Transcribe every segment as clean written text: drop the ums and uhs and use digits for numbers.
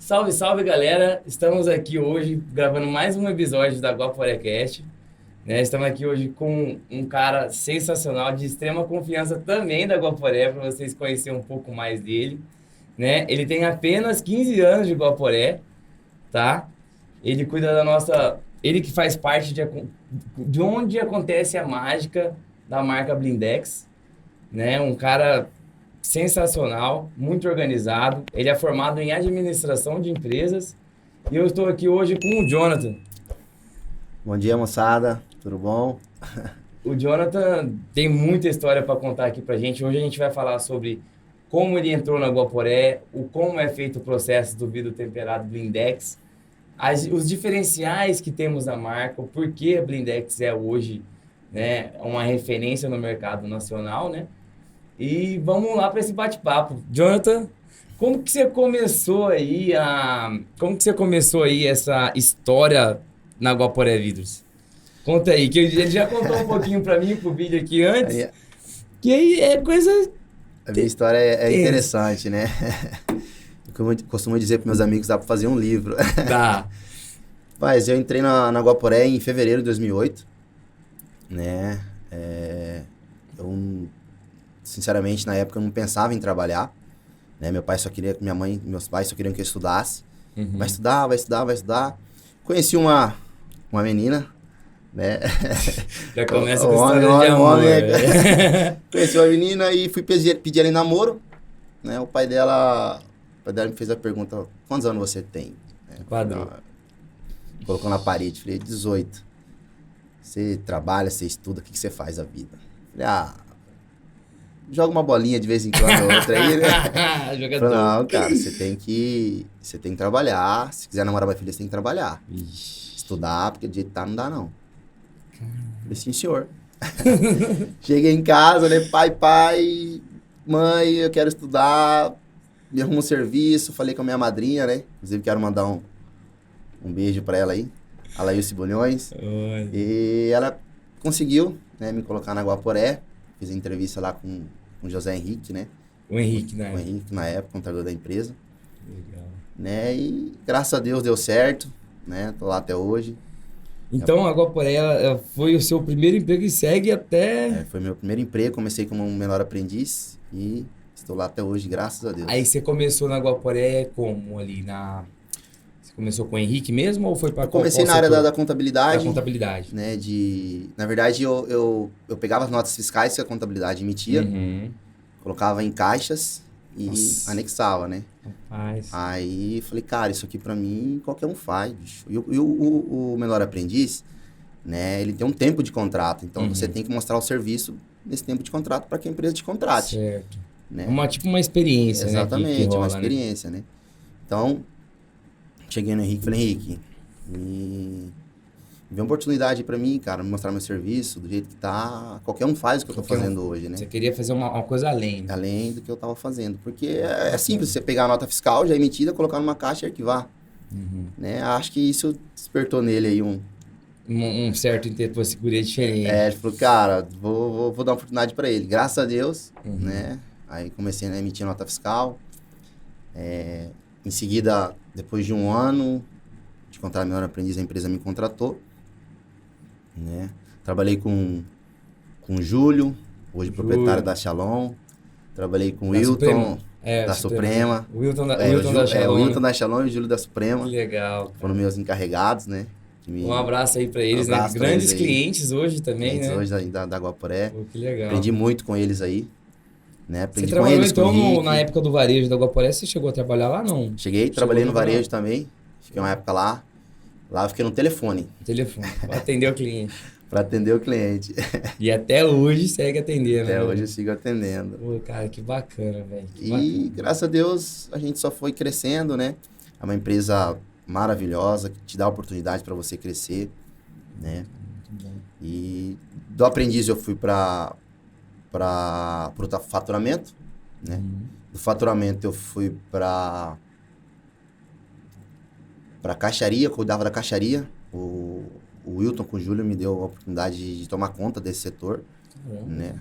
Salve, salve, galera! Estamos aqui hoje gravando mais um episódio da GuaporeCast, né? Estamos aqui hoje com um cara sensacional, de extrema confiança também da Guaporé, para vocês conhecerem um pouco mais dele, né? Ele tem apenas 15 anos de Guaporé, tá? Ele cuida da nossa... Ele que faz parte de onde acontece a mágica da marca Blindex, né? Um cara sensacional, muito organizado. Ele é formado em administração de empresas e eu estou aqui hoje com o Jonathan. Bom dia, moçada. Tudo bom? O Jonathan tem muita história para contar aqui para gente. Hoje a gente vai falar sobre como ele entrou na Guaporé, como é feito o processo do vidro temperado Blindex, os diferenciais que temos na marca, o porquê a Blindex é hoje, né, uma referência no mercado nacional, né? E vamos lá para esse bate-papo. Jonathan, como que você começou aí essa história na Guaporé Vidros? Conta aí, que ele já contou um pouquinho para mim pro vídeo aqui antes, A que aí é coisa minha história é tensa. interessante, né? Como eu costumo dizer para meus amigos, dá para fazer um livro. Dá. Mas eu entrei na Guaporé em fevereiro de 2008, né? Eu, sinceramente, na época eu não pensava em trabalhar, né? Minha mãe e meus pais só queriam que eu estudasse. Uhum. Vai estudar, vai estudar, vai estudar. Conheci uma menina, né? Já começa com Homem, história de amor. Conheci uma menina e fui pedir ela em namoro, né? O pai dela me fez a pergunta: quantos anos você tem? Quadrou. Colocou na parede, falei: 18. Você trabalha, você estuda, o que você faz da vida? Falei: joga uma bolinha de vez em quando ou outra aí, né? Jogador. Falei: não, cara, você tem que trabalhar. Se quiser namorar minha filha, você tem que trabalhar. Ixi. Estudar, porque do jeito que tá, não dá não. Falei: sim, senhor. Cheguei em casa, né? Pai, mãe, eu quero estudar. Me arruma um serviço. Falei com a minha madrinha, né? Inclusive, quero mandar um beijo pra ela aí. A Laís Bulhões. Olha. E ela conseguiu, né, me colocar na Guaporé. Fiz a entrevista lá com o José Henrique, né? O Henrique, né? O Henrique, na época, contador da empresa. Legal. Né? E graças a Deus deu certo, né? Tô lá até hoje. Então, a Guaporé ela foi o seu primeiro emprego e segue até... Foi meu primeiro emprego, comecei como um menor aprendiz e estou lá até hoje, graças a Deus. Aí você começou na Guaporé como ali Você começou com o Henrique mesmo ou foi para Comecei na área da contabilidade. Da contabilidade. Né, na verdade, eu pegava as notas fiscais que a contabilidade emitia, Uhum. colocava em caixas e Nossa. anexava, né? Rapaz. Aí falei: cara, isso aqui pra mim qualquer um faz, bicho. E o menor aprendiz, né, ele tem um tempo de contrato, então você tem que mostrar o serviço nesse tempo de contrato para que a empresa te contrate. Certo. Né? Tipo uma experiência, Exatamente, né? Que rola, uma experiência, né? Então, cheguei no Henrique e falei: Henrique, me vê uma oportunidade pra mim, cara, me mostrar meu serviço, do jeito que tá. Qualquer um faz o que eu tô fazendo hoje, né? Você queria fazer uma coisa além. Né? Além do que eu tava fazendo. Porque é simples, você pegar a nota fiscal já emitida, colocar numa caixa e arquivar. Né? Acho que isso despertou nele aí um certo interesse, uma segurança diferente. Ele falou: cara, vou dar uma oportunidade pra ele. Graças a Deus, né? Aí comecei a emitir nota fiscal. Em seguida, depois de um ano de contrato menor aprendiz, a empresa me contratou. Né? Trabalhei com o Júlio, hoje proprietário da Shalom. Trabalhei com o Wilton, da Suprema. O Wilton da Shalom. O Wilton da Shalom e o Júlio da Suprema. Que legal. Cara. Foram meus encarregados, né? Um abraço aí pra eles, né? Grandes clientes hoje também, né? Hoje da Guaporé. Que legal. Aprendi muito com eles aí. Né? Aprendi você com trabalhou eles, então na época do varejo da Guaporé, você chegou a trabalhar lá, não? Trabalhei no varejo também. Fiquei uma época lá. Lá eu fiquei no telefone. Pra atender o cliente. Para atender o cliente. E até hoje segue atendendo. Até hoje eu sigo atendendo. Pô, cara, que bacana, velho. E graças a Deus a gente só foi crescendo, né? É uma empresa maravilhosa que te dá oportunidade para você crescer, né? Muito bom. E do aprendiz eu fui para o faturamento, né? Do faturamento eu fui para caixaria, cuidava da caixaria. O Wilton com o Júlio me deu a oportunidade de tomar conta desse setor, né?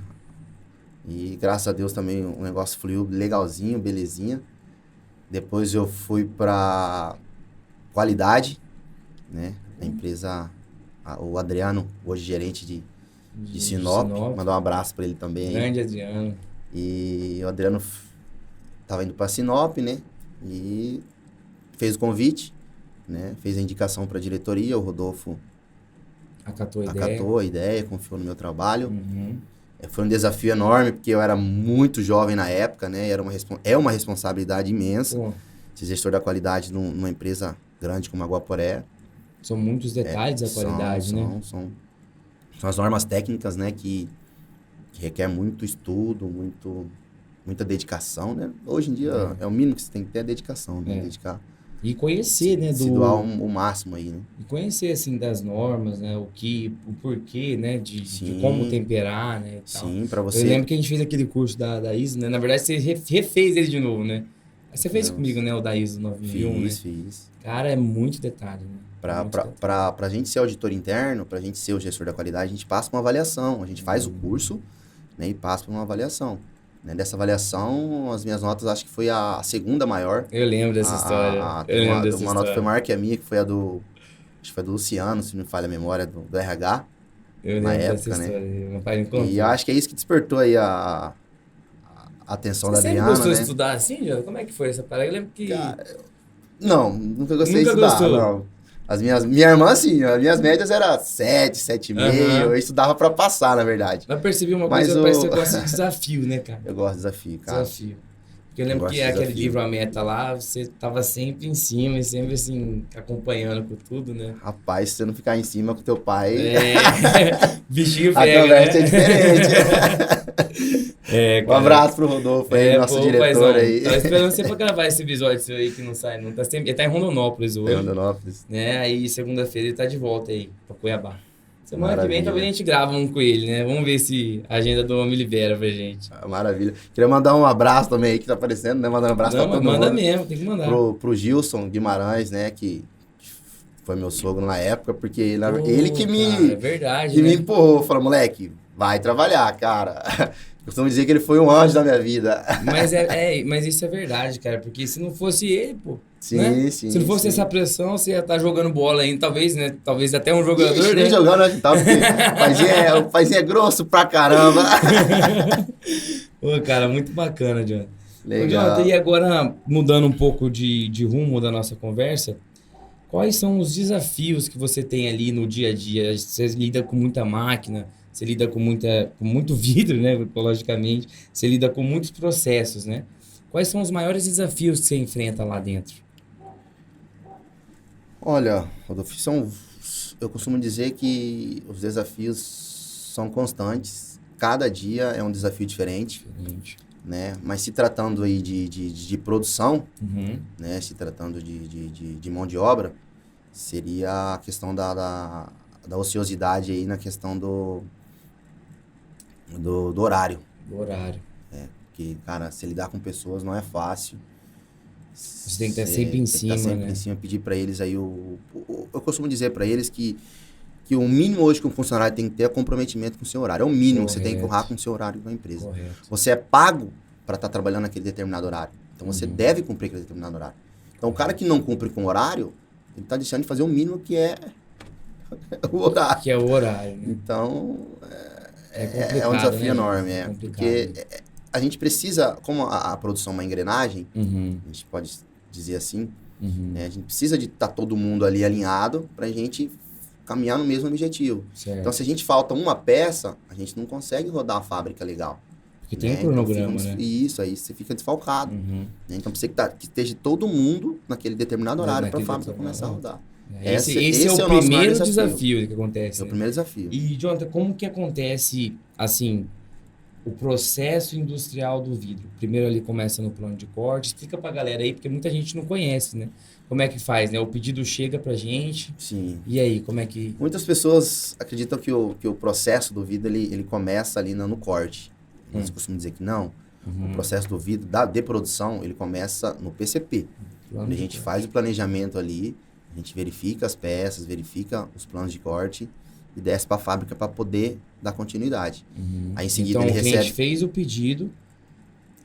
E graças a Deus também o negócio fluiu legalzinho, belezinha. Depois eu fui para qualidade, né? A empresa, o Adriano, hoje gerente de Sinop, mandar um abraço para ele também. Grande Adriano. E o Adriano estava indo para Sinop, né? E fez o convite, né? Fez a indicação para a diretoria, o Rodolfo acatou a ideia, confiou no meu trabalho. Foi um desafio enorme, porque eu era muito jovem na época, né? É uma responsabilidade imensa ser gestor da qualidade numa empresa grande como a Guaporé. São muitos detalhes da qualidade, né? São as normas técnicas, né? Que requer muito estudo, muita dedicação, né? Hoje em dia é o mínimo que você tem que ter, a dedicação, né? Dedicar. E conhecer, né? Se doar o máximo aí, né? E conhecer, assim, das normas, né? O porquê, né? De como temperar, né? E tal. Sim, pra você... Eu lembro que a gente fez aquele curso da ISO, né? Na verdade, você refez ele de novo, né? Você fez comigo, né? O da ISO 9001, né? Fiz. Cara, é muito detalhe, né? Pra gente ser auditor interno, pra gente ser o gestor da qualidade, a gente passa por uma avaliação. A gente faz o curso, né? E passa por uma avaliação. Né? Dessa avaliação, as minhas notas, acho que foi a segunda maior. Eu lembro dessa história. Uma nota foi maior que a minha, que foi a do... Acho que foi do Luciano, se não me falha a memória, do RH. Eu lembro dessa história. Meu pai me contou. E eu acho que é isso que despertou aí a atenção da Adriana, né? Você gostou de estudar assim, Jonathan? Como é que foi essa parada? Eu lembro que... Cara, nunca gostei de estudar, não. Minha irmã, assim, as minhas médias eram 7, 7,5. Eu estudava pra passar, na verdade. Eu percebi uma coisa, parece que você gosta de desafio, né, cara? Eu gosto de desafio, cara. Porque eu lembro que aquele livro A Meta lá, você tava sempre em cima e sempre, assim, acompanhando com tudo, né? Rapaz, se você não ficar em cima com teu pai... Bichinho pega, a conversa é diferente. Um abraço pro Rodolfo aí, nosso diretor paizão, aí. Tava esperando você pra gravar esse episódio seu aí que não sai, não. Ele tá em Rondonópolis hoje. Né? Aí segunda-feira ele tá de volta aí, pra Cuiabá. Semana que vem talvez a gente grava um com ele, né? Vamos ver se a agenda do homem libera pra gente. Maravilha. Queria mandar um abraço também aí que tá aparecendo, né? Mandar um abraço pra todo mundo. Manda mesmo, tem que mandar. Pro Gilson Guimarães, né? Que foi meu sogro na época, porque ele que me... Cara, é verdade, que me empurrou. Falou, moleque, vai trabalhar, cara. Eu costumo dizer que ele foi um anjo da minha vida. Mas isso é verdade, cara. Porque se não fosse ele, pô... Sim, né? sim. Se não fosse essa pressão, você ia estar jogando bola ainda, talvez, né? Talvez até um jogador, né? Jogando, né? O paizinho é grosso pra caramba. Pô, cara, muito bacana, Jonathan. Legal. Jonathan, e agora, mudando um pouco de rumo da nossa conversa, quais são os desafios que você tem ali no dia a dia? Você lida com muita máquina, você lida com muito vidro, né? Logicamente, você lida com muitos processos, né? Quais são os maiores desafios que você enfrenta lá dentro? Olha, Rodolfo, eu costumo dizer que os desafios são constantes. Cada dia é um desafio diferente. Né? Mas se tratando aí de produção, né? Se tratando de mão de obra, seria a questão da ociosidade aí na questão do horário. Do horário. Porque, cara, se lidar com pessoas não é fácil. Você tem que estar sempre em cima, né? Em cima, pedir para eles aí eu costumo dizer para eles que o mínimo hoje que um funcionário tem que ter é comprometimento com o seu horário. É o mínimo que você tem que honrar com o seu horário na empresa. Correto. Você é pago para estar trabalhando naquele determinado horário. Então, você deve cumprir aquele determinado horário. Então, o cara que não cumpre com o horário, ele está deixando de fazer o mínimo que é o horário. Que é o horário, né? Então, é um desafio, né, enorme. Porque a gente precisa, como a produção é uma engrenagem, a gente pode dizer assim, né, a gente precisa de estar todo mundo ali alinhado para a gente caminhar no mesmo objetivo. Certo. Então, se a gente falta uma peça, a gente não consegue rodar a fábrica legal. Porque tem um cronograma, então, né? Isso, aí você fica desfalcado. Né? Então, precisa que esteja todo mundo naquele determinado horário para a fábrica começar a rodar. Esse é o primeiro desafio que acontece. É o primeiro desafio. E, Jonathan, como que acontece, assim, o processo industrial do vidro? Primeiro ali começa no plano de corte. Explica pra galera aí, porque muita gente não conhece, né? Como é que faz, né? O pedido chega pra gente. Sim. E aí, como é que... Muitas pessoas acreditam que o processo do vidro, ele começa ali no corte. Nós costumamos dizer que não. O processo do vidro, de produção, ele começa no PCP. Onde a gente faz o planejamento ali, a gente verifica as peças, verifica os planos de corte e desce para a fábrica para poder dar continuidade. Aí em seguida então, ele o cliente fez o pedido,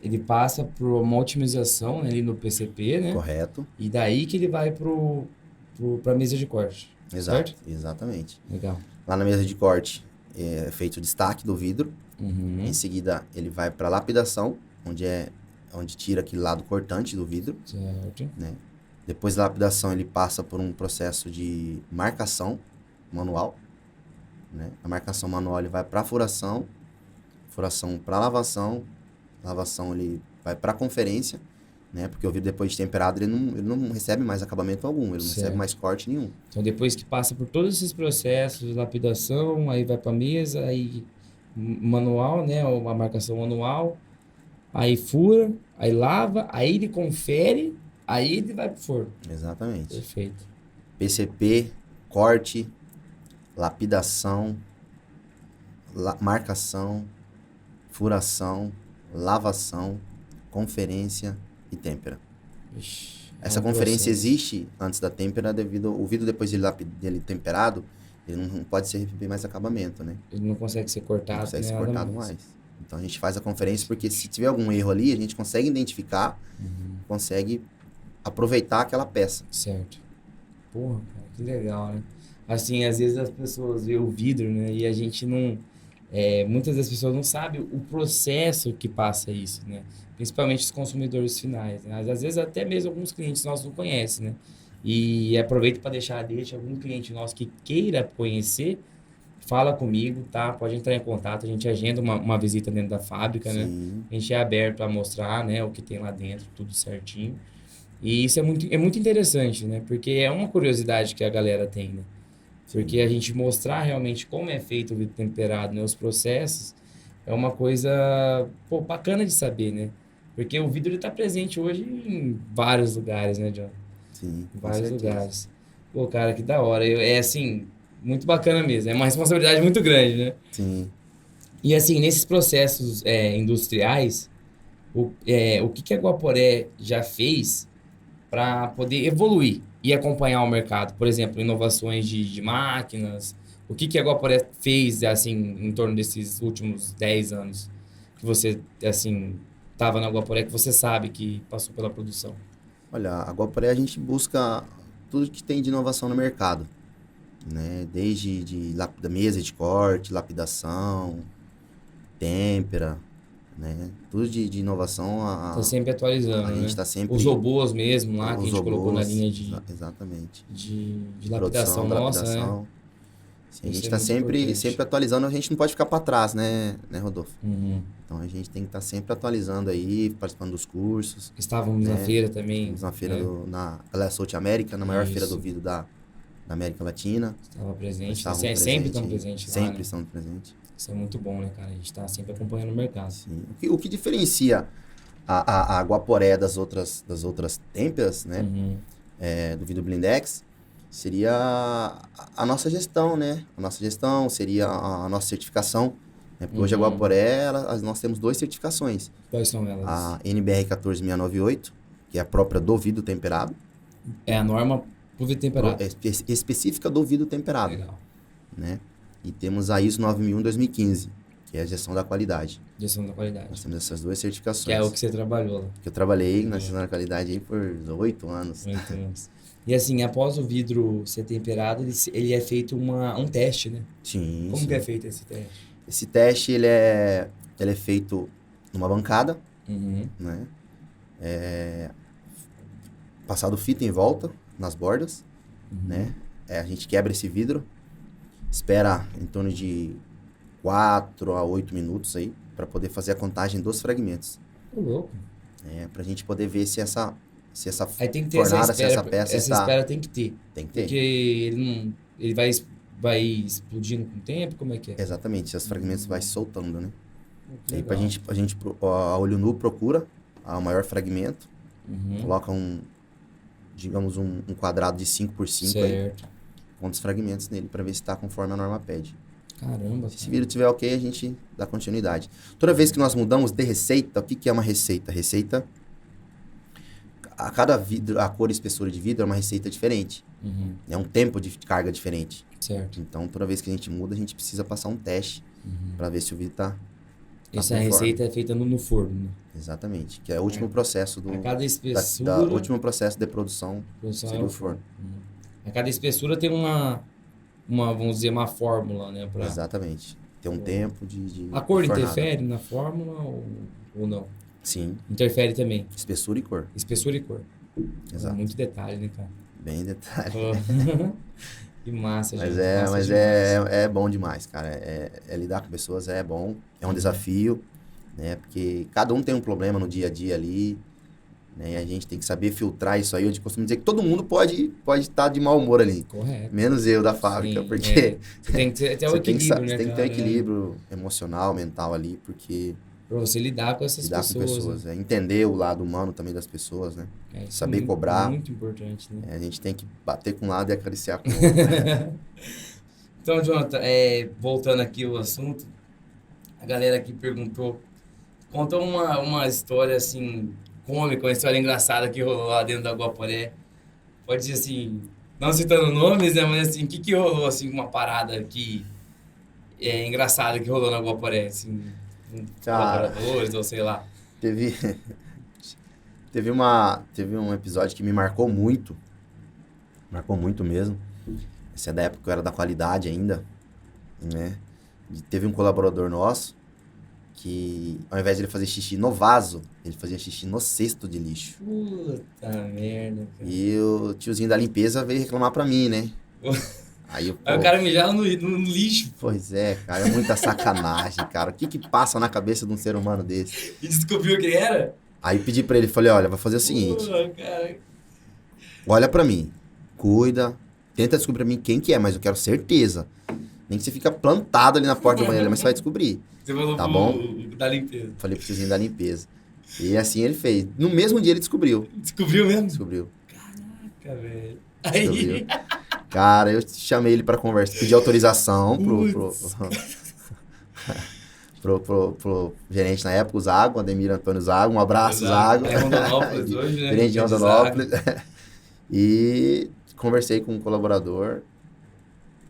ele passa por uma otimização, né, ali no PCP, né? Correto. E daí que ele vai pra mesa de corte, Exato, certo? exatamente. Legal. Lá na mesa de corte é feito o destaque do vidro. Uhum. Em seguida, ele vai para lapidação, onde tira aquele lado cortante do vidro, Certo. né? Depois da lapidação, ele passa por um processo de marcação manual, né? A marcação manual ele vai para furação para lavação ele vai para conferência, né? Porque o vidro depois de temperado ele não recebe mais acabamento algum, ele não recebe Certo. mais corte nenhum. Então, depois que passa por todos esses processos de lapidação, aí vai pra mesa, aí manual, né? A marcação manual, aí fura, aí lava, aí ele confere, aí ele vai pro forno. Exatamente. Perfeito. PCP, corte, lapidação, marcação, furação, lavação, conferência e têmpera. Ixi, Essa um conferência processo. existe antes da têmpera devido ao vidro depois dele temperado, ele não pode ser receber mais acabamento, né? Ele não consegue ser Não cortado, consegue nem ser nada cortado mais. Então a gente faz a conferência porque se tiver algum erro ali, a gente consegue identificar, consegue aproveitar aquela peça. Certo. Porra, cara, que legal, né? Assim, às vezes as pessoas veem o vidro, né? E a gente não... muitas das pessoas não sabem o processo que passa isso, né? Principalmente os consumidores finais, né? Às vezes até mesmo alguns clientes nossos não conhecem, né? E aproveito para deixa algum cliente nosso que queira conhecer, fala comigo, tá? Pode entrar em contato, a gente agenda uma visita dentro da fábrica, né? Sim, A gente é aberto a mostrar, né, o que tem lá dentro, tudo certinho. E isso é muito interessante, né? Porque é uma curiosidade que a galera tem, né? Porque a gente mostrar realmente como é feito o vidro temperado, né? Os processos, é uma coisa, pô, bacana de saber, né? Porque o vidro está presente hoje em vários lugares, né, John? sim, Em com vários certeza. lugares. Pô, cara, que da hora. É assim, muito bacana mesmo. É uma responsabilidade muito grande, né? Sim. E assim, nesses processos industriais, o que que a Guaporé já fez para poder evoluir e acompanhar o mercado? Por exemplo, inovações de máquinas. O que que a Guaporé fez, assim, em torno desses últimos 10 anos que você, assim, estava na Guaporé, que você sabe que passou pela produção? Olha, a Guaporé a gente busca tudo que tem de inovação no mercado, né? Desde da mesa de corte, lapidação, têmpera, né? Tudo de inovação Tá sempre a atualizando, gente né? está Os sempre robôs mesmo lá, que a os gente colocou na robôs, linha exatamente. de Produção lapidação da nossa, né? lapidação. Sim, a gente Isso é está muito sempre importante. atualizando, a gente não pode ficar para trás, né, Rodolfo? Uhum. Então a gente tem que estar sempre atualizando aí, participando dos cursos, Estávamos na né? feira também, Estamos na feira né? na Glass South América, na maior feira do Isso, vidro da América Latina. estava Nós presente, estávamos sempre presentes estão aí, presentes lá, sempre né? estamos presentes. Isso é muito bom, né, cara? A gente está sempre acompanhando o mercado. Sim. O que diferencia a Guaporé das outras têmperas, né? Uhum. Do vidro blindex, seria a nossa gestão, né? A nossa gestão seria a nossa certificação. Né? Porque hoje a Uhum. Guaporé, nós temos duas certificações. Quais são elas? A NBR 14698, que é a própria do vidro temperado, É a norma pro vidro temperado. específica do vidro temperado, Legal. né? E temos a ISO 9001-2015, que é a gestão da qualidade. Gestão da Nós qualidade. temos essas duas Que é o certificações. que você trabalhou lá. Que eu trabalhei na gestão da qualidade aí por 8 anos. 8 anos. E assim, após o vidro ser temperado, ele é feito um teste, né? Sim, Como sim. que é feito esse teste? Esse teste, ele é feito numa bancada, Uhum. né? Passado fita em volta, nas bordas, né? A gente quebra esse vidro, espera em torno de 4 a 8 minutos aí, para poder fazer a contagem dos fragmentos. Ô, louco. Pra gente poder ver se essa Aí tem que ter essa fornada, se espera. essa peça Essa está... espera tem que ter. Tem que ter. Porque ele não. Ele vai explodindo com o tempo? Como é que é? Exatamente, se os fragmentos vai se soltando, né? Pô, que E aí legal. a gente a olho nu procura o maior fragmento, Uhum. coloca digamos um quadrado de 5 por 5 aí, Certo. quantos fragmentos nele para ver se está conforme a norma pede. Caramba, Se esse cara. vidro estiver ok, a gente dá continuidade. Toda vez que nós mudamos de receita, o que é uma receita? Receita, a cada vidro, a cor e espessura de vidro é uma receita diferente. Uhum. É um tempo de carga diferente. Certo. Então, toda vez que a gente muda, a gente precisa passar um teste para ver se o vidro está Essa receita é feita no forno, né? Exatamente, que é o último processo A cada espessura... o último processo de produção seria o forno. A cada espessura tem vamos dizer, uma fórmula, né? Exatamente. Tem um tempo de A cor fornada. interfere na fórmula ou não? Sim. Interfere também. Espessura e cor. Espessura e cor. Exato. Muito detalhe, né, cara? Bem detalhe. Que massa, mas gente. É bom demais, cara. Lidar com pessoas é bom, é um desafio, né? Porque cada um tem um problema no dia a dia ali, né? E a gente tem que saber filtrar isso aí. Eu costumo dizer que todo mundo pode estar de mau humor ali. Correto. Menos eu da fábrica, Sim, porque... Você tem que ter o equilíbrio, né, Você tem que ter um equilíbrio emocional, mental ali, porque... Pra você lidar com essas pessoas. Lidar com pessoas, né? Entender o lado humano também das pessoas, né? Saber muito, cobrar. Muito importante, né? A gente tem que bater com um lado e acariciar com o outro. Então, Jonathan, voltando aqui ao assunto, a galera aqui perguntou, conta uma história, assim, cômica, uma história engraçada que rolou lá dentro da Guaporé. Pode dizer assim, não citando nomes, né? Mas assim, o que rolou, assim, uma parada que é engraçada que rolou na Guaporé, assim, com colaboradores, ou sei lá. Teve um episódio que me marcou muito mesmo. Esse é da época que eu era da qualidade ainda, né? E teve um colaborador nosso que, ao invés de ele fazer xixi no vaso, ele fazia xixi no cesto de lixo. Puta merda, cara. E o tiozinho da limpeza veio reclamar pra mim, né? Aí o cara mijava no lixo. Pois é, cara, é muita sacanagem, cara. O que passa na cabeça de um ser humano desse? E descobriu quem era? Aí pedi pra ele, falei, olha, vai fazer o seguinte. Cara. Olha pra mim, cuida, tenta descobrir pra mim quem que é, mas eu quero certeza. Nem que você fica plantado ali na porta do banheiro, mas você vai descobrir. Você falou tá bom? Da limpeza. Falei pro tiozinho da limpeza. E assim ele fez. No mesmo dia ele descobriu. Descobriu mesmo? Descobriu. Caraca, velho. Descobriu. Cara, eu chamei ele pra conversa, pedi autorização pro gerente na época, o Zago, Ademir Antônio Zago, um abraço, Zago. É Rondonópolis hoje, né? Gerente de Rondonópolis. E conversei com um colaborador.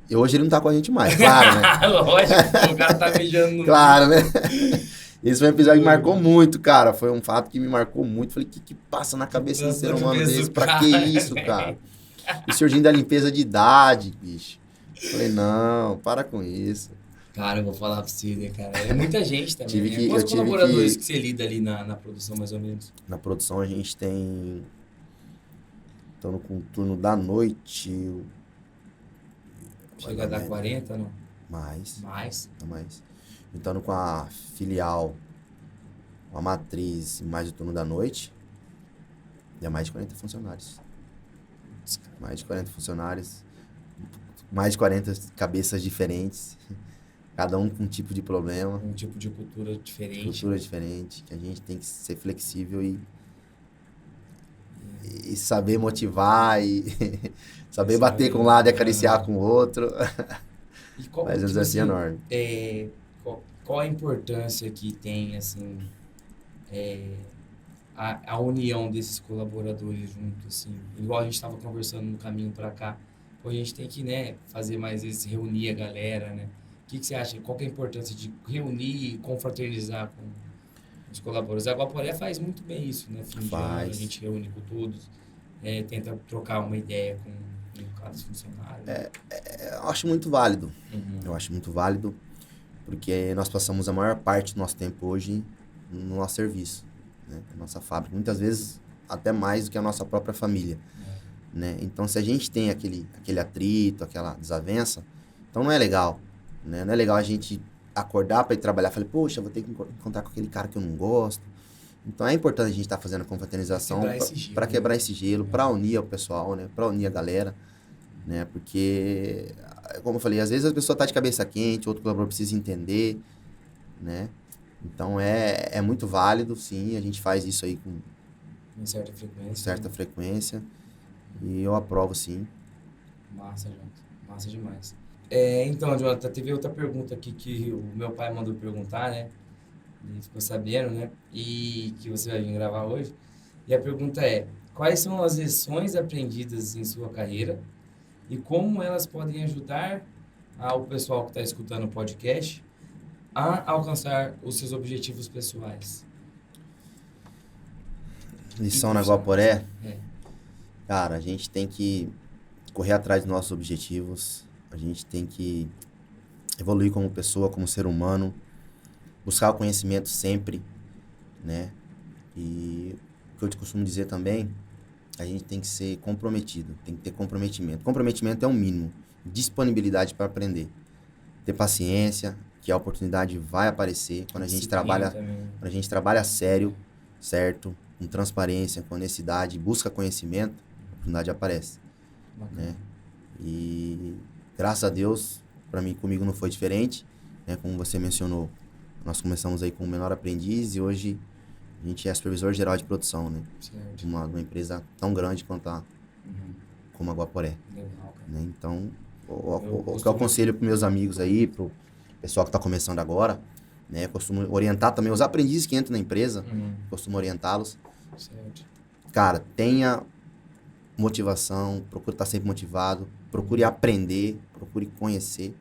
E hoje ele não tá com a gente mais, claro, né? Lógico, o cara tá mijando no... Claro, né? Esse foi um episódio que marcou muito, cara. Foi um fato que me marcou muito. Falei, o que passa na cabeça de um ser humano desse? Pra que isso, cara? E surgindo da limpeza de idade, bicho. Falei, não, para com isso. Cara, eu vou falar pra você, né, cara? É muita gente também. Quantos colaboradores que você lida ali na produção, mais ou menos? Na produção a gente tem... Estamos com o turno da noite. Chega a dar 40, não? Mais. Então, com a filial, a matriz e mais o turno da noite, dá mais de 40 funcionários. Mais de 40 funcionários, mais de 40 cabeças diferentes, cada um com um tipo de problema. Um tipo de cultura diferente. Cultura diferente, que a gente tem que ser flexível e saber motivar e saber bater com um lado e acariciar com o outro. Mas é um desafio enorme. Qual a importância que tem, assim, a união desses colaboradores juntos, assim? Igual a gente estava conversando no caminho para cá, a gente tem que, né, fazer mais vezes, reunir a galera, né? O que você acha? Qual que é a importância de reunir e confraternizar com os colaboradores? A Guaporé faz muito bem isso, né? Fim de ano, a gente reúne com todos, tenta trocar uma ideia com cada funcionário. Eu acho muito válido. Eu acho muito válido, porque nós passamos a maior parte do nosso tempo hoje no nosso serviço, né? Na nossa fábrica. Muitas vezes até mais do que a nossa própria família. Né? Então, se a gente tem aquele atrito, aquela desavença, então não é legal. Né? Não é legal a gente acordar para ir trabalhar e falar, poxa, vou ter que encontrar com aquele cara que eu não gosto. Então, é importante a gente estar fazendo a confraternização para quebrar esse gelo, para unir o pessoal, né? Para unir a galera. Né? Porque, como eu falei, às vezes a pessoa está de cabeça quente, outro colaborador precisa entender. Né? Então, é muito válido, sim. A gente faz isso aí com certa frequência. E eu aprovo, sim. Massa, Jonathan. Massa demais. Então, Jonathan, teve outra pergunta aqui que o meu pai mandou perguntar, né? Ele ficou sabendo, né? E que você vai vir gravar hoje. E a pergunta é, quais são as lições aprendidas em sua carreira e como elas podem ajudar o pessoal que está escutando o podcast a alcançar os seus objetivos pessoais? Lição na Guaporé, É. cara, a gente tem que correr atrás dos nossos objetivos, a gente tem que evoluir como pessoa, como ser humano, buscar o conhecimento sempre, né? E o que eu te costumo dizer também, a gente tem que ser comprometido, tem que ter comprometimento. Comprometimento é o mínimo, disponibilidade para aprender, ter paciência, que a oportunidade vai aparecer quando Disciplina também. quando a gente trabalha sério, certo? Com transparência, com honestidade, busca conhecimento, a oportunidade aparece, Bacana. né? E graças a Deus, para mim, comigo não foi diferente, né? Como você mencionou, nós começamos aí com o menor aprendiz e hoje a gente é supervisor geral de produção, né? Certo. De uma empresa tão grande quanto como a Guaporé, Legal, cara. né? Então, Eu o que eu costumo- aconselho para meus amigos aí, pro pessoal que está começando agora, né? Eu costumo orientar também os aprendizes que entram na empresa, costumo orientá-los. Certo. Cara, tenha motivação, procure estar sempre motivado, procure aprender, procure conhecer,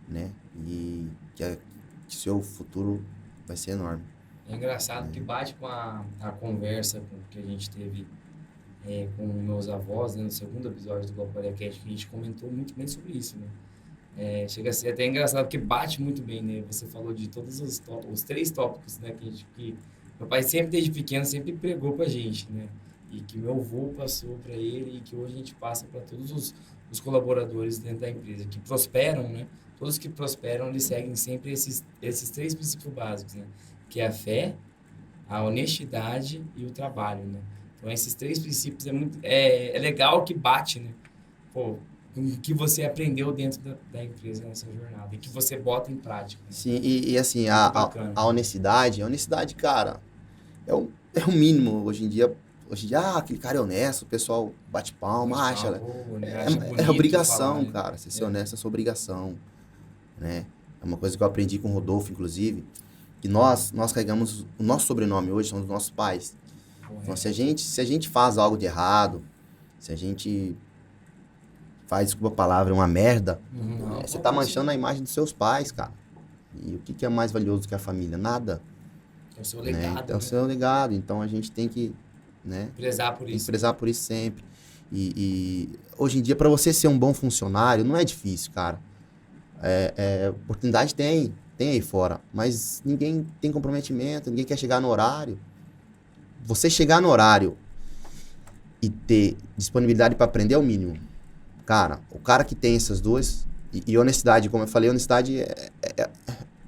né? E que seu futuro vai ser enorme. É engraçado que bate com a conversa que a gente teve com meus avós, né, no segundo episódio do Guaporé Cast, que a gente comentou muito bem sobre isso, né? Chega a ser até engraçado, porque bate muito bem, né? Você falou de todos os três tópicos, né? Que meu pai sempre, desde pequeno, sempre pregou pra gente, né? E que meu avô passou para ele e que hoje a gente passa para todos os colaboradores dentro da empresa, que prosperam, né? Todos que prosperam, eles seguem sempre esses três princípios básicos, né? Que é a fé, a honestidade e o trabalho, né? Então, esses três princípios é legal que bate, né? Pô, o que você aprendeu dentro da empresa nessa jornada e que você bota em prática, né? Sim, e assim, Muito bacana. a honestidade, cara, é o mínimo hoje em dia. Hoje em dia, aquele cara é honesto, o pessoal bate palma, acha. Acha bonito É obrigação, falar, né? cara. Você ser honesto é sua obrigação, né? É uma coisa que eu aprendi com o Rodolfo, inclusive, que nós carregamos o nosso sobrenome hoje, são dos nossos pais. Então, se a gente faz algo de errado, se a gente faz, desculpa a palavra, uma merda, você tá manchando a imagem dos seus pais, cara. E o que é mais valioso que a família? Nada. É o seu Né? legado, É o né? seu legado. Então, a gente tem que, né, Prezar por tem que isso. prezar por isso sempre. E hoje em dia, para você ser um bom funcionário, não é difícil, cara. Oportunidade tem aí fora, mas ninguém tem comprometimento, ninguém quer chegar no horário. Você chegar no horário e ter disponibilidade para aprender é o mínimo. Cara, o cara que tem essas duas, e honestidade, como eu falei, honestidade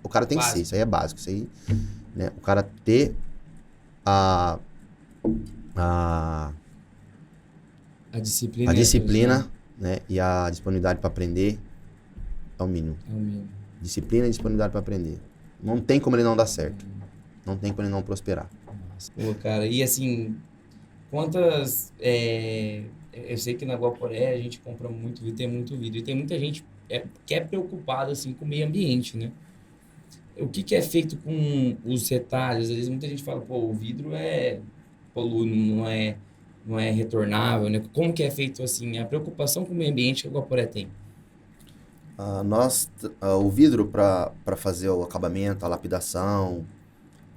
o cara tem que ser, isso aí é básico, isso aí, né? O cara ter a disciplina, né? E a disponibilidade para aprender é o mínimo. É o mínimo. Disciplina e disponibilidade para aprender. Não tem como ele não dar certo. Não tem como ele não prosperar. Nossa. Pô, cara, e assim, quantas... eu sei que na Guaporé a gente compra muito vidro, tem muito vidro, e tem muita gente que é preocupada, assim, com o meio ambiente, né? O que é feito com os retalhos? Às vezes muita gente fala, pô, o vidro polui, não é retornável, né? Como que é feito, assim, a preocupação com o meio ambiente que a Guaporé tem? O vidro, para fazer o acabamento, a lapidação,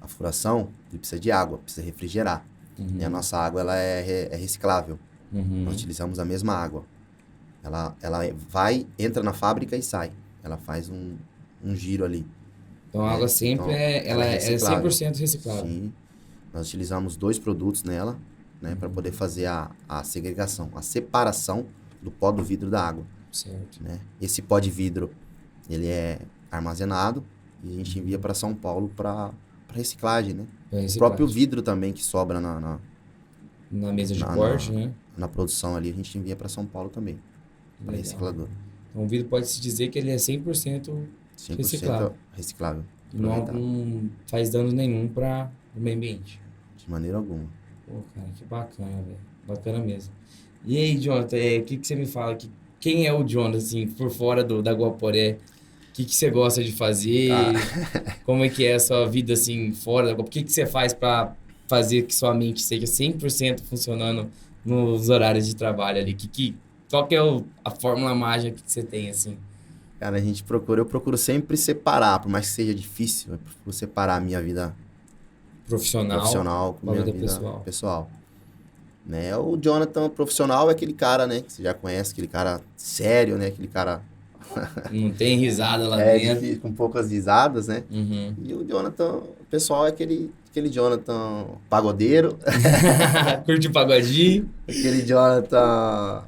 a furação, ele precisa de água, precisa refrigerar. E a nossa água ela é reciclável. Nós utilizamos a mesma água. Ela entra na fábrica e sai. Ela faz um giro ali. Então a água sempre ela é reciclável. 100% reciclável. Sim. Nós utilizamos 2 produtos nela, né, para poder fazer a segregação, a separação do pó do vidro da água. Certo. Né? Esse pó de vidro, ele é armazenado e a gente envia para São Paulo para reciclagem, né? O próprio vidro também que sobra na mesa de corte, né? Na produção ali, a gente envia para São Paulo também, para reciclador. Então o vidro pode-se dizer que ele é 100% reciclável. Não faz dano nenhum para o meio ambiente. De maneira alguma. Pô, cara, que bacana, velho. Bacana mesmo. E aí, Jonathan, o que você me fala? Quem é o Jonathan, assim, por fora da Guaporé? O que você gosta de fazer? Como é que é a sua vida, assim, fora da Guaporé? O que você faz para fazer que sua mente seja 100% funcionando nos horários de trabalho ali? Qual que é a fórmula mágica que você tem, assim? Cara, eu procuro sempre separar, por mais que seja difícil, eu procuro separar a minha vida profissional com a minha vida pessoal. Né? O Jonathan profissional é aquele cara, né, que você já conhece, aquele cara sério, né, aquele cara Não tem risada lá dentro. com poucas risadas, né? Uhum. E o Jonathan pessoal é aquele Jonathan pagodeiro, Curte o pagodinho. aquele Jonathan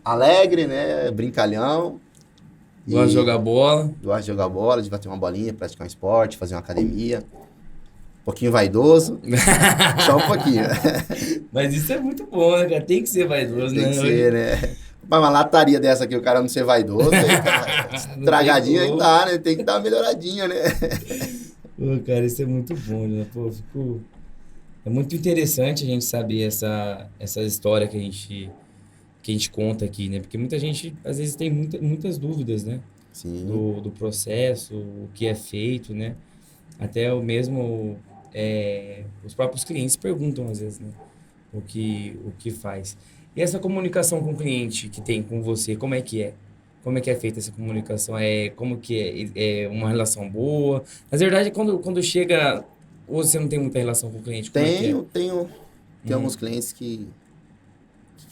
alegre, né, brincalhão. Gosta de jogar bola. Gosta de jogar bola, de bater uma bolinha, praticar um esporte, fazer uma academia. Um pouquinho vaidoso, só um pouquinho. Mas isso é muito bom, né, cara? Tem que ser vaidoso, né? Tem que ser, né? Mas uma lataria dessa aqui, o cara não ser vaidoso, aí, tragadinho aí tá, né? Tem que dar uma melhoradinha, né? Pô, cara, isso é muito bom, né? Pô, é muito interessante a gente saber essa história que a gente conta aqui, né? Porque muita gente, às vezes, tem muitas dúvidas, né? Sim. Do processo, o que é feito, né? Até o mesmo... os próprios clientes perguntam, às vezes, né? O que faz. E essa comunicação com o cliente que tem com você, como é que é? Como é que é feita essa comunicação? Como que é uma relação boa? Na verdade, quando chega... Ou você não tem muita relação com o cliente? Como é que é? Tenho alguns clientes que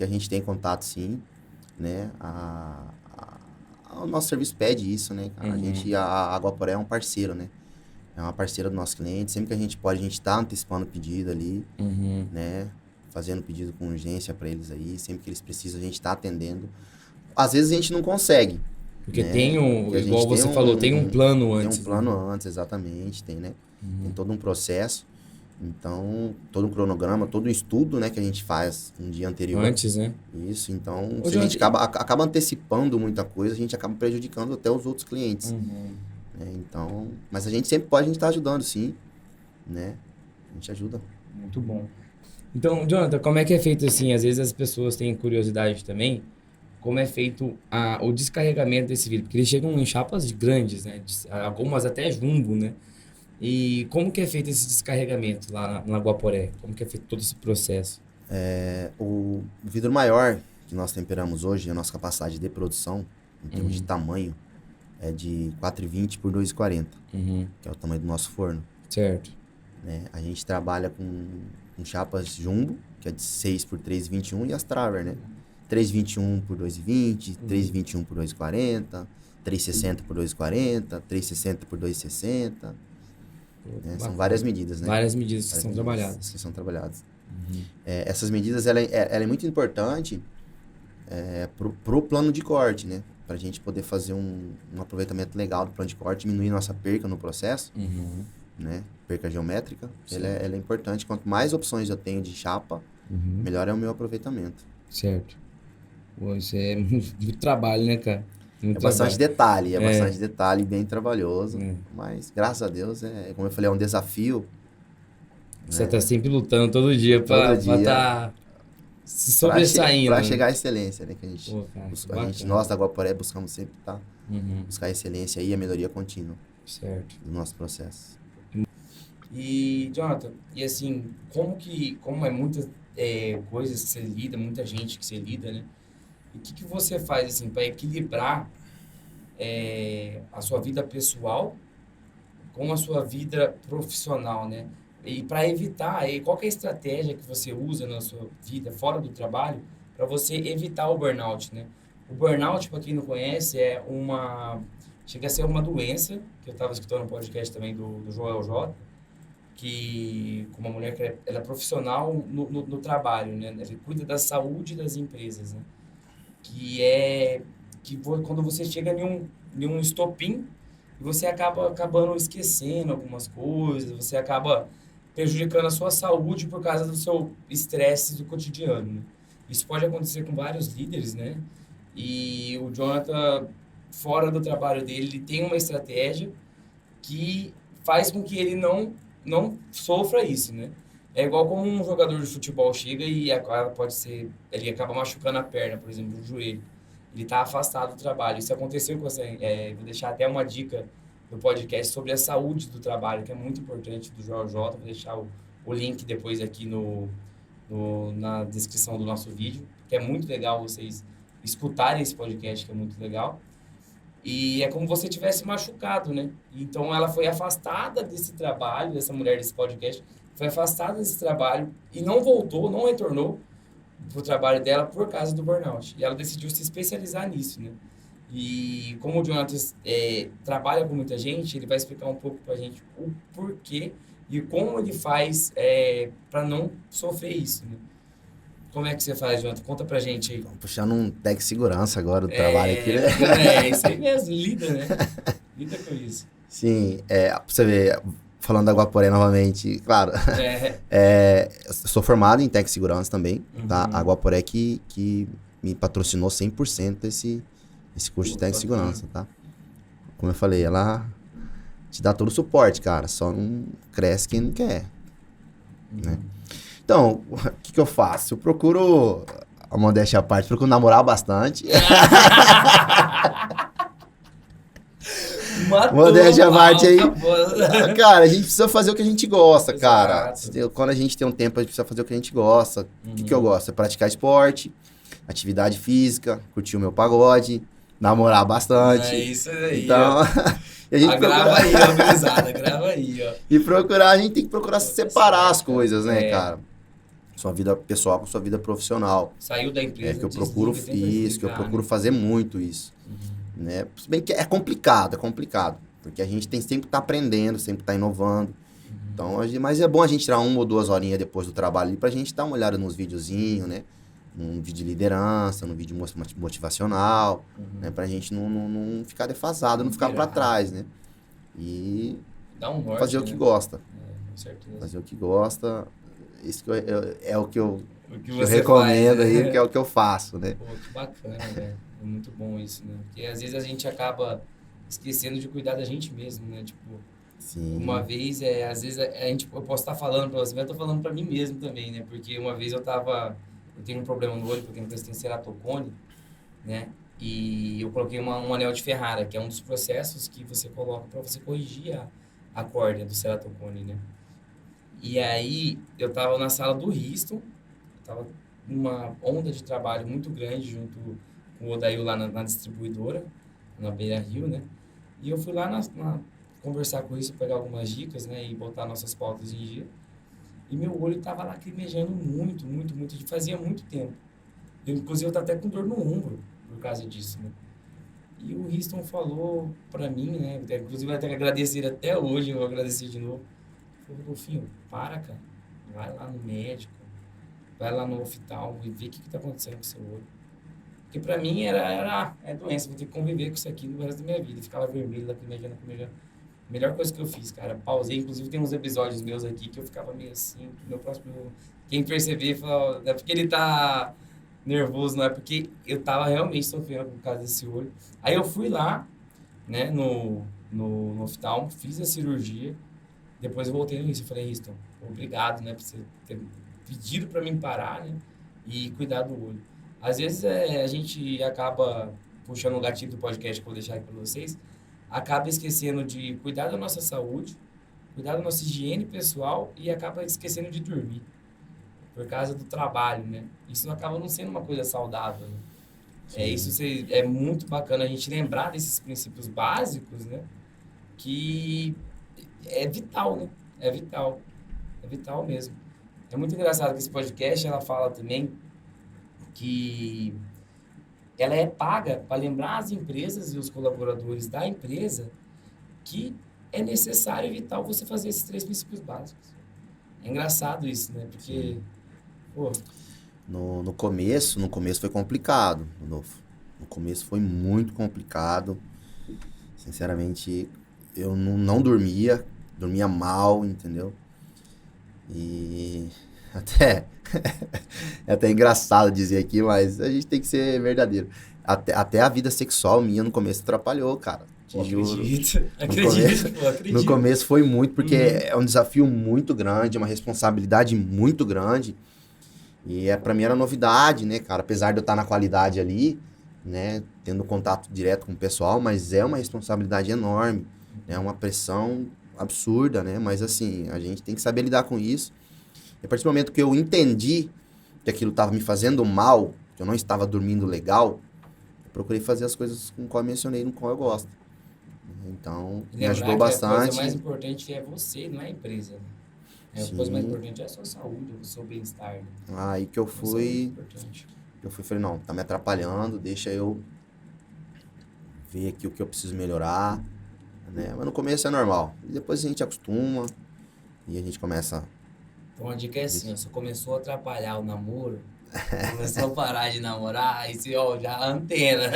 a gente tem contato, sim, né? O nosso serviço pede isso, né? A Aguaporé é um parceiro, né? É uma parceira do nosso cliente. Sempre que a gente pode, a gente tá antecipando o pedido ali, né? Fazendo pedido com urgência para eles aí. Sempre que eles precisam, a gente tá atendendo. Às vezes a gente não consegue. Porque né? tem Porque igual você falou, tem um plano antes. Tem um plano antes, exatamente, tem, né? Tem todo um processo. Então, todo um cronograma, todo um estudo, né, que a gente faz um dia anterior. Antes, né? Isso, então, se a gente acaba antecipando muita coisa, a gente acaba prejudicando até os outros clientes. Né? Então, mas a gente sempre pode, a gente tá ajudando, sim, né? A gente ajuda. Muito bom. Então, Jonathan, como é que é feito assim? Às vezes as pessoas têm curiosidade também, como é feito o descarregamento desse vidro? Porque eles chegam em chapas grandes, né? Algumas até jumbo, né? E como que é feito esse descarregamento lá na Guaporé? Como que é feito todo esse processo? O vidro maior que nós temperamos hoje, a nossa capacidade de produção, em termos de tamanho, é de 4,20 por 2,40, que é o tamanho do nosso forno. Certo. Né? A gente trabalha com chapas jumbo, que é de 6 por 3,21, e as traver, né? 3,21 por 2,20, 3,21 por 2,40, 3,60 por 2,40, 3,60 por 2,60. São várias medidas, né? Várias medidas que são trabalhadas. Essas medidas, ela é muito importante pro plano de corte, né? Pra gente poder fazer um aproveitamento legal do plano de corte, diminuir nossa perca no processo, né? Perca geométrica, ela é importante. Quanto mais opções eu tenho de chapa, melhor é o meu aproveitamento. Certo. Pô, isso é muito trabalho, né, cara? Bastante detalhe, bem trabalhoso, mas graças a Deus, como eu falei, é um desafio. Você tá sempre lutando todo dia pra estar se sobressaindo. Pra chegar à excelência, né? Que a gente, nós da Guaporé buscamos sempre buscar a excelência e a melhoria contínua do nosso processo. E, Jonathan, e assim, como é muitas coisas que você lida, muita gente que você lida, né? E o que você faz, assim, para equilibrar a sua vida pessoal com a sua vida profissional, né? E para evitar, qual que é a estratégia que você usa na sua vida, fora do trabalho, para você evitar o burnout, né? O burnout, para quem não conhece, chega a ser uma doença, que eu estava escutando um podcast também do Joel J, que com uma mulher que ela é profissional no trabalho, né? Ela cuida da saúde das empresas, né? Quando você chega em um estopim, você acabando esquecendo algumas coisas, você acaba prejudicando a sua saúde por causa do seu estresse do cotidiano, né? Isso pode acontecer com vários líderes, né? E o Jonathan, fora do trabalho dele, ele tem uma estratégia que faz com que ele não sofra isso, né? É igual como um jogador de futebol chega e ele acaba machucando a perna, por exemplo, o joelho. Ele está afastado do trabalho. Isso aconteceu com você. Vou deixar até uma dica no podcast sobre a saúde do trabalho, que é muito importante, do Joel J. Vou deixar o link depois aqui na descrição do nosso vídeo, que é muito legal vocês escutarem esse podcast, que é muito legal. E é como se você tivesse machucado, né? Então ela foi afastada desse trabalho, essa mulher desse podcast, foi afastada desse trabalho e não voltou, não retornou pro trabalho dela por causa do burnout. E ela decidiu se especializar nisso, né? E como o Jonatas trabalha com muita gente, ele vai explicar um pouco pra gente o porquê e como ele faz para não sofrer isso, né? Como é que você faz, Jonathan? Conta pra gente aí. Estamos puxando um tech segurança agora do trabalho aqui, né? É isso aí mesmo, lida, né? Lida com isso. Sim, pra você ver, falando da Guaporé novamente, claro, eu sou formado em tech segurança também, tá? A Guaporé que me patrocinou 100% esse curso de tech segurança, tá? Como eu falei, ela te dá todo o suporte, cara, só não cresce quem não quer, né? Então, o que eu faço? Eu procuro, a modéstia à parte, procuro namorar bastante. Modéstia à parte aí. Cara, a gente precisa fazer o que a gente gosta, cara. Quando a gente tem um tempo, a gente precisa fazer o que a gente gosta. O que eu gosto? É praticar esporte, atividade física, curtir o meu pagode, namorar bastante. É isso aí, então, e a gente grava aí, ó, gurizada, grava aí, ó. E procurar, a gente tem que procurar separar as coisas, né, cara? Sua vida pessoal com sua vida profissional. Saiu da empresa. Que eu procuro isso, que eu procuro fazer muito isso. Né? Se bem que é complicado, porque a gente tem sempre tá aprendendo, sempre tá inovando. Então, mas é bom a gente tirar 1 ou 2 horinhas depois do trabalho ali pra gente dar uma olhada nos videozinhos, né? Num vídeo de liderança, num vídeo motivacional, né? Pra gente não ficar defasado, não ficar pra trás, né? E dá um norte, fazer o que gosta. Com certeza. Fazer o que gosta. Isso é o que eu você recomendo faz, aí, que é o que eu faço, né? Pô, que bacana, velho. É muito bom isso, né? Porque às vezes a gente acaba esquecendo de cuidar da gente mesmo, né? Tipo, sim. Uma vez, às vezes eu posso estar falando pra você, mas eu tô falando pra mim mesmo também, né? Porque uma vez eu tenho um problema no olho, porque eu tenho resistência ceratocone, né? E eu coloquei um anel de Ferrara, que é um dos processos que você coloca pra você corrigir a córnea do ceratocone, né? E aí, eu tava na sala do Houston, tava numa onda de trabalho muito grande junto com o Odail lá na distribuidora, na Beira Rio, né? E eu fui lá conversar com isso, pegar algumas dicas, né? E botar nossas pautas em dia. E meu olho tava lacrimejando muito, fazia muito tempo. Inclusive, eu tava até com dor no ombro por causa disso, né? E o Houston falou pra mim, né? Inclusive, eu até agradecer até hoje, eu vou agradecer de novo. Falei, Rodolfinho, para, cara. Vai lá no médico, vai lá no oftalmo e vê o que tá acontecendo com o seu olho. Porque pra mim é doença, vou ter que conviver com isso aqui no resto da minha vida. Ficava vermelho, lacrimejando. Melhor coisa que eu fiz, cara. Pausei, inclusive tem uns episódios meus aqui que eu ficava meio assim. Meu próximo. Quem perceber, fala, não é porque ele tá nervoso, não é porque eu tava realmente sofrendo por causa desse olho. Aí eu fui lá, né, no oftalmo, fiz a cirurgia. Depois eu voltei no início e falei, Riston, obrigado, né, por você ter pedido para mim parar, né, e cuidar do olho. Às vezes a gente acaba puxando o gatilho do podcast que eu vou deixar aqui para vocês, acaba esquecendo de cuidar da nossa saúde, cuidar da nossa higiene pessoal e acaba esquecendo de dormir por causa do trabalho, né? Isso acaba não sendo uma coisa saudável, né? Isso é muito bacana a gente lembrar desses princípios básicos, né? Que é vital, né? É vital mesmo. É muito engraçado que esse podcast, ela fala também que ela é paga para lembrar as empresas e os colaboradores da empresa que é necessário e vital você fazer esses 3 princípios básicos. É engraçado isso, né? Porque, pô... No começo foi complicado, Rodolfo. No começo foi muito complicado. Sinceramente, eu não dormia mal, entendeu? E é até engraçado dizer aqui, mas a gente tem que ser verdadeiro. Até a vida sexual minha no começo atrapalhou, cara. Te juro. Acredito. No começo foi muito, porque é um desafio muito grande, é uma responsabilidade muito grande. E pra mim era novidade, né, cara? Apesar de eu estar na qualidade ali, né, tendo contato direto com o pessoal, mas é uma responsabilidade enorme, é uma pressão absurda, né? Mas assim, a gente tem que saber lidar com isso. E a partir do momento que eu entendi que aquilo estava me fazendo mal, que eu não estava dormindo legal, procurei fazer as coisas com qual eu mencionei, no qual eu gosto. Então, E me lembrar ajudou que bastante. a coisa mais importante é você, não é a empresa. A coisa mais Sim. importante é a sua saúde, o seu bem-estar. Né? Aí que eu Isso é fui, muito importante. falei, não, tá me atrapalhando, deixa eu ver aqui o que eu preciso melhorar, né? Mas no começo é normal. E depois a gente acostuma e a gente começa... Então a dica é assim, ó, você começou a atrapalhar o namoro, começou a parar de namorar, aí você, ó, já antena.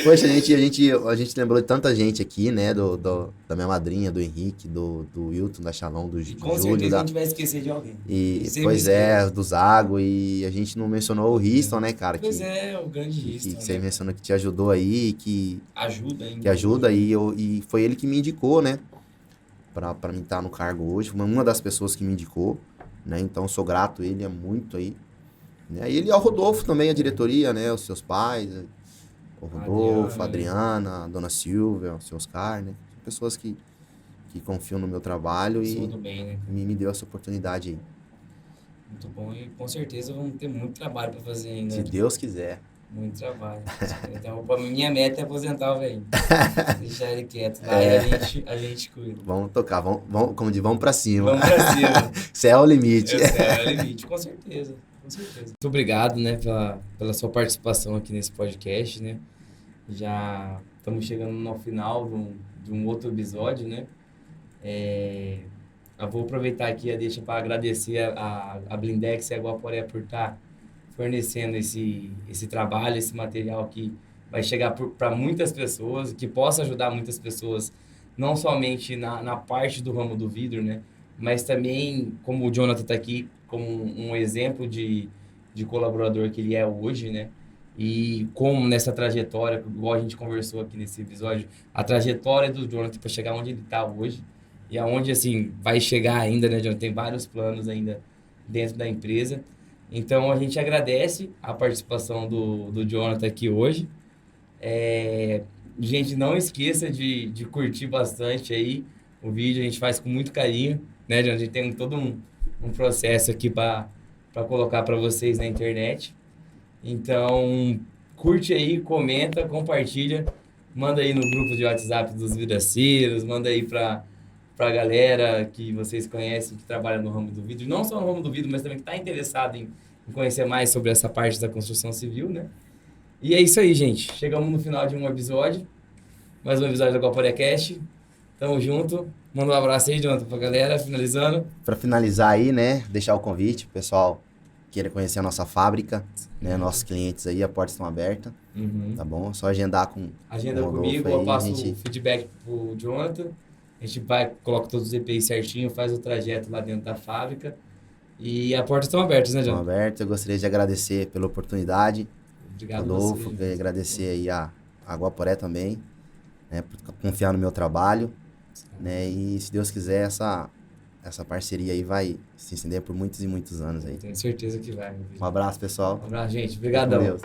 Poxa, a gente lembrou de tanta gente aqui, né? Da minha madrinha, do Henrique, do Wilton, da Shalom, do E com Júlio, certeza a gente vai esquecer de alguém. E, sempre pois é, esquece. do Zago, e a gente não mencionou o Riston, né, cara? Pois é, o grande Que Riston, você né? mencionou que te ajudou aí, que Ajuda ainda. ajuda, e foi ele que me indicou, né? Pra mim estar no cargo hoje, foi uma das pessoas que me indicou, né? Então, sou grato a ele, é muito aí. Né? E ele ao Rodolfo também, a diretoria, né? Os seus pais, o Rodolfo, a Adriana, a Dona Silvia, o seu Oscar, né? São pessoas que confiam no meu trabalho e do bem, né? me deu essa oportunidade aí. Muito bom e com certeza vamos ter muito trabalho para fazer ainda. Se Deus quiser. Muito trabalho. Então, a minha meta é aposentar o velho. Deixar ele quieto. Aí a gente cuida. Vamos tocar, como diz, vamos pra cima. Vamos pra cima. Céu é o limite. Céu é o limite, com certeza. Com certeza. Muito obrigado, né, pela sua participação aqui nesse podcast, né? Já estamos chegando no final de um outro episódio, né? Eu vou aproveitar aqui a deixa para agradecer a Blindex e a Guaporé por estar fornecendo esse trabalho, esse material que vai chegar para muitas pessoas, que possa ajudar muitas pessoas, não somente na parte do ramo do vidro, né? Mas também, como o Jonathan está aqui, como um exemplo de colaborador que ele é hoje, né? E como nessa trajetória, igual a gente conversou aqui nesse episódio, a trajetória do Jonathan para chegar onde ele está hoje, e aonde, assim, vai chegar ainda, né, Jonathan? Tem vários planos ainda dentro da empresa. Então, a gente agradece a participação do Jonathan aqui hoje. Gente, não esqueça de curtir bastante aí o vídeo. A gente faz com muito carinho, né, Jonathan? A gente tem todo um processo aqui para colocar para vocês na internet. Então, curte aí, comenta, compartilha. Manda aí no grupo de WhatsApp dos vidraceiros, manda aí para a galera que vocês conhecem, que trabalha no ramo do vidro, não só no ramo do vidro, mas também que está interessado em conhecer mais sobre essa parte da construção civil, né? E é isso aí, gente. Chegamos no final de um episódio, mais um episódio do Guaporecast. Tamo junto. Manda um abraço aí, Jonathan, pra galera, finalizando. Para finalizar aí, né, deixar o convite, o pessoal queira conhecer a nossa fábrica, né, nossos clientes aí, as portas estão abertas, tá bom? Só agendar com Agenda o Rodolfo comigo, aí, eu passo o feedback pro Jonathan. A gente coloca todos os EPIs certinho, faz o trajeto lá dentro da fábrica. E as portas estão abertas, né, Jonathan? Estão abertas. Eu gostaria de agradecer pela oportunidade. Obrigado, Rodolfo, você. agradecer aí a Guaporé também, né, por confiar no meu trabalho, né, e se Deus quiser, essa parceria aí vai se estender por muitos e muitos anos aí. Tenho certeza que vai. Um abraço, pessoal. Um abraço, gente. Com Obrigadão. Deus.